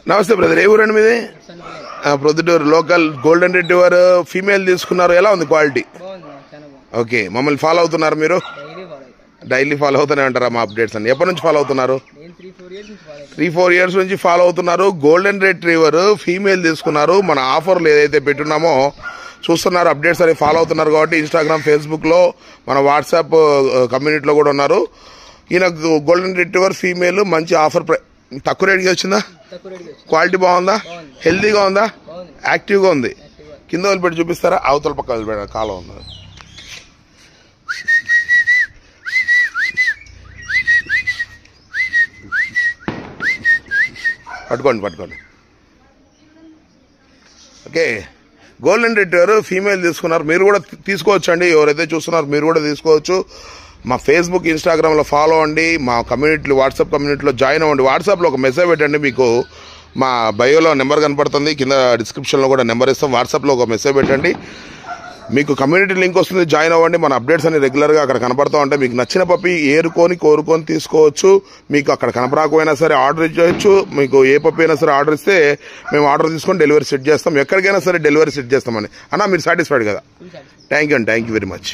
నమస్తే బ్రదర్, ఏ ఊరండి మీది? Proddatur local golden retriever female తీసుకున్నారు, ఎలా ఉంది క్వాలిటీ? ఓకే, మమ్మల్ని ఫాలో అవుతున్నారు మీరు? డైలీ ఫాలో అవుతూనే ఉంటారా మా అప్డేట్స్ అని? ఎప్పటి నుంచి ఫాలో అవుతున్నారు? 3-4 years నుంచి ఫాలో అవుతున్నారు. గోల్డెన్ రిట్రీవర్ ఫీమేల్ తీసుకున్నారు. మన ఆఫర్లు ఏదైతే పెట్టున్నామో చూస్తున్నారు, అప్డేట్స్ అని ఫాలో అవుతున్నారు కాబట్టి ఇన్స్టాగ్రామ్, ఫేస్బుక్లో, మన వాట్సాప్ కమ్యూనిటీలో కూడా ఉన్నారు. ఈయన గోల్డెన్ రిట్రీవర్ ఫీమేల్ మంచి ఆఫర్, తక్కువ రేట్కి వచ్చిందా? క్వాలిటీ బాగుందా? హెల్తీగా ఉందా? యాక్టివ్గా ఉంది. కింద వదిలిపెట్టి చూపిస్తారా? అవతల పక్క వదిలిపెట్టారు, కాలం ఉంది. పట్టుకోండి. ఓకే, గోల్డెన్ రిట్రీవర్ ఫీమేల్ తీసుకున్నారు. మీరు కూడా తీసుకోవచ్చు అండి, ఎవరైతే చూస్తున్నారో మీరు కూడా తీసుకోవచ్చు. మా ఫేస్బుక్, ఇన్స్టాగ్రామ్లో ఫాలో అవ్వండి. మా కమ్యూనిటీలో, వాట్సాప్ కమ్యూనిటీలో జాయిన్ అవ్వండి. వాట్సాప్లో ఒక మెసేజ్ పెట్టండి, మీకు మా బయోలో నెంబర్ కనపడుతుంది, కింద డిస్క్రిప్షన్లో కూడా నెంబర్ ఇస్తాం. వాట్సాప్లో ఒక మెసేజ్ పెట్టండి, మీకు కమ్యూనిటీ లింక్ వస్తుంది, జాయిన్ అవ్వండి. మన అప్డేట్స్ అన్ని రెగ్యులర్గా అక్కడ కనపడుతూ ఉంటాయి. మీకు నచ్చిన పప్పి కోరుకొని తీసుకోవచ్చు. మీకు అక్కడ కనపడకపోయినా సరే ఆర్డర్ ఇచ్చేయచ్చు. మీకు ఏ పప్పి అయినా సరే ఆర్డర్ ఇస్తే మేము ఆర్డర్ తీసుకొని డెలివరీ సెట్ చేస్తాం. ఎక్కడికైనా సరే డెలివరీ సెట్ చేస్తామని. అన్న, మీరు సాటిస్ఫైడ్ కదా? Thank you very much.